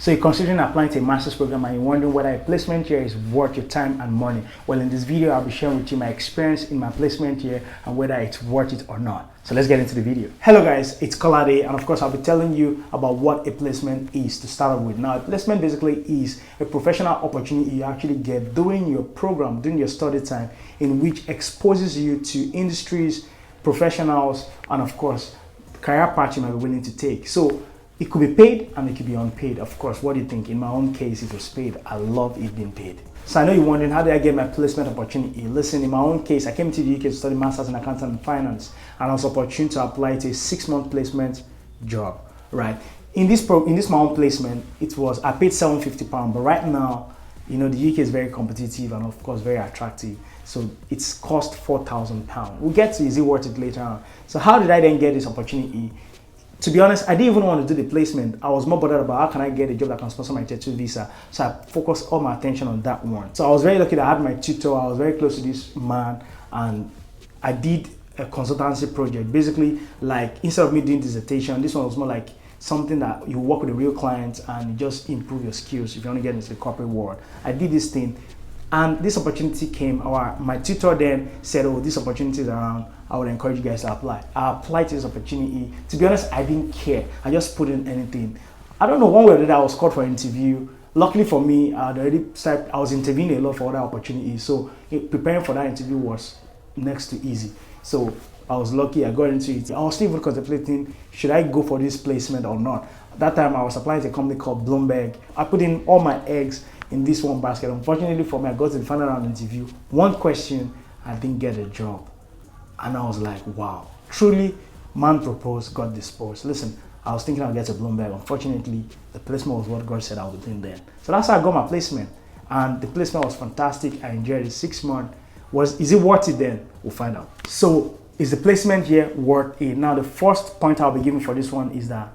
So you're considering applying to a master's program and you're wondering whether a placement year is worth your time and money. Well, in this video, I'll be sharing with you my experience in my placement year and whether it's worth it or not. So let's get into the video. Hello guys, it's Kolade, and of course I'll be telling you about what a placement is to start off with. Now, a placement basically is a professional opportunity you actually get during your program, during your study time, in which exposes you to industries, professionals, and of course, career path you might be willing to take. So it could be paid and it could be unpaid. Of course, what do you think? In my own case, it was paid. I love it being paid. So I know you're wondering, how did I get my placement opportunity? Listen, in my own case, I came to the UK to study Masters in Accounting and Finance, and I was opportune to apply to a 6-month placement job, right? In this my own placement, I paid £750, but right now, you know, the UK is very competitive and of course very attractive. So it's cost £4,000. We'll get to is it worth it later on. So how did I then get this opportunity? To be honest, I didn't even want to do the placement. I was more bothered about how can I get a job that can sponsor my Tier 2 visa. So I focused all my attention on that one. So I was very lucky that I had my tutor. I was very close to this man, and I did a consultancy project. Basically, like, instead of me doing dissertation, this one was more like something that you work with a real client and you just improve your skills if you want to get into the corporate world. I did this thing, and this opportunity came. My tutor then said, oh, this opportunity is around. I would encourage you guys to apply. I applied to this opportunity. To be honest, I didn't care. I just put in anything. I don't know, one way or the other, I was called for an interview. Luckily for me, I was interviewing a lot for other opportunities. So preparing for that interview was next to easy. So I was lucky, I got into it. I was still even contemplating, should I go for this placement or not? At that time, I was applying to a company called BLOOMBERG. I put in all my eggs in this one basket. Unfortunately for me, I got to the final round interview. One question, I didn't get a job. And I was like, wow, truly, man proposed, God disposed. Listen, I was thinking I'd get to BLOOMBERG. Unfortunately, the placement was what God said I would do then. So that's how I got my placement. And the placement was fantastic. I enjoyed it. 6 months. Is it worth it then? We'll find out. So is the placement here worth it? Now, the first point I'll be giving for this one is that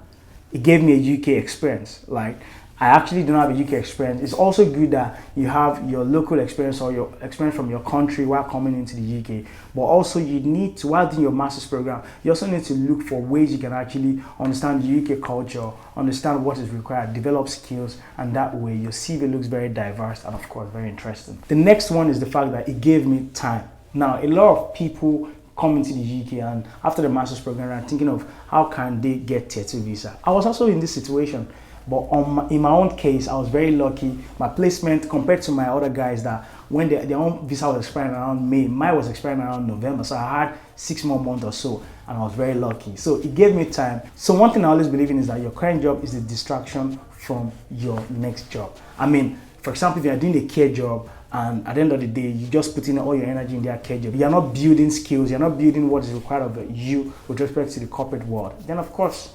it gave me a UK experience. Like, I actually don't have a UK experience. It's also good that you have your local experience or your experience from your country while coming into the UK. But also you need to, while doing your master's program, you also need to look for ways you can actually understand the UK culture, understand what is required, develop skills, and that way your CV looks very diverse and of course very interesting. The next one is the fact that it gave me time. Now, a lot of people come into the UK and after the master's program are thinking of how can they get Tier 2 visa. I was also in this situation. But in my own case, I was very lucky. My placement, compared to my other guys that when their own visa was expiring around May, mine was expiring around November. So I had 6 more months or so, and I was very lucky. So it gave me time. So one thing I always believe in is that your current job is a distraction from your next job. I mean, for example, if you're doing a care job, and at the end of the day, you just put in all your energy in their care job, you're not building skills, you're not building what is required of you with respect to the corporate world, then of course,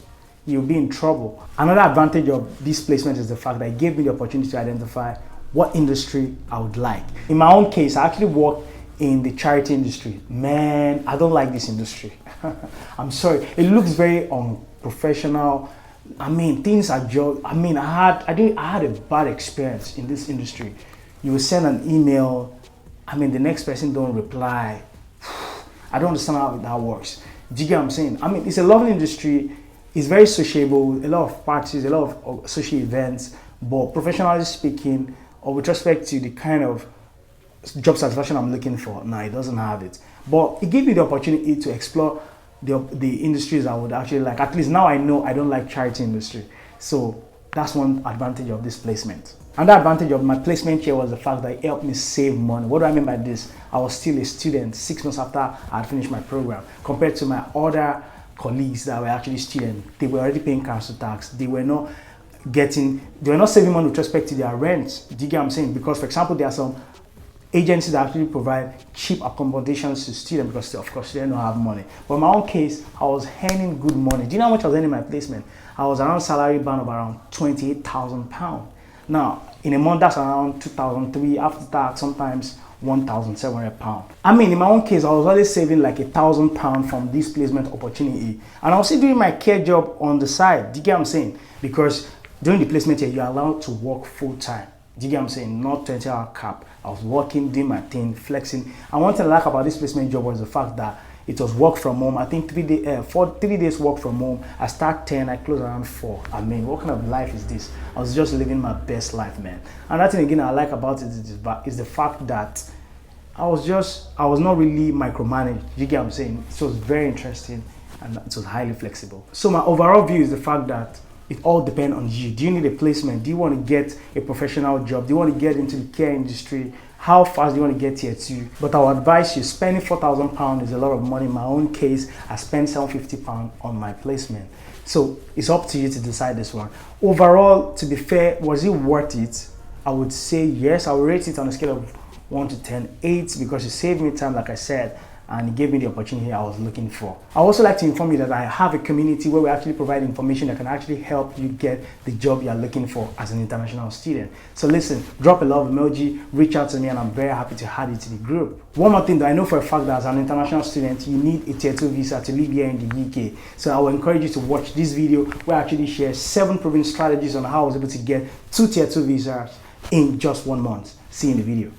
you'll be in trouble. Another advantage of this placement is the fact that it gave me the opportunity to identify what industry I would like. In my own case, I actually work in the charity industry. Man, I don't like this industry. I'm sorry. It looks very unprofessional. I mean, things are just, I had a bad experience in this industry. You will send an email, the next person don't reply. I don't understand how that works. Do you get what I'm saying? It's a lovely industry. It's very sociable, a lot of parties, a lot of social events, but professionally speaking, or with respect to the kind of job satisfaction I'm looking for, no, it doesn't have it. But it gave me the opportunity to explore the industries I would actually like. At least now I know I don't like charity industry. So that's one advantage of this placement. Another advantage of my placement here was the fact that it helped me save money. What do I mean by this? I was still a student 6 months after I had finished my program, compared to my other colleagues that were actually students. They were already paying council tax. They were not saving money with respect to their rent. Do you get what I'm saying? Because, for example, there are some agencies that actually provide cheap accommodations to students because, of course, they don't have money. But in my own case, I was earning good money. Do you know how much I was earning in my placement? I was around salary band of around £28,000. Now, in a month, that's around 2,300 after tax, sometimes £1,700. In my own case, I was always saving like £1,000 from this placement opportunity. And I was still doing my care job on the side. Do you get what I'm saying? Because during the placement here, you're allowed to work full time. Do you get what I'm saying? Not 20-hour cap. I was working, doing my thing, flexing. And one thing I like about this placement job was the fact that It was work from home. I think 3 days work from home. I start 10, I close around 4. I mean, what kind of life is this? I was just living my best life, man. Another thing again I like about it is the fact that I was not really micromanaged. You get what I'm saying? So it was very interesting and it was highly flexible. So my overall view is the fact that it all depends on you. Do you need a placement? Do you want to get a professional job? Do you want to get into the care industry? How fast do you want to get here too? But I would advise you, spending £4,000 is a lot of money. In my own case, I spent £750 on my placement. So it's up to you to decide this one. Overall, to be fair, was it worth it? I would say yes. I would rate it on a scale of 1 to 10, 8, because it saved me time, like I said, and it gave me the opportunity I was looking for. I also like to inform you that I have a community where we actually provide information that can actually help you get the job you're looking for as an international student. So listen, drop a love emoji, reach out to me, and I'm very happy to add you to the group. One more thing that I know for a fact that as an international student, you need a Tier 2 visa to live here in the UK. So I will encourage you to watch this video where I actually share 7 proven strategies on how I was able to get 2 Tier 2 visas in just 1 month. See you in the video.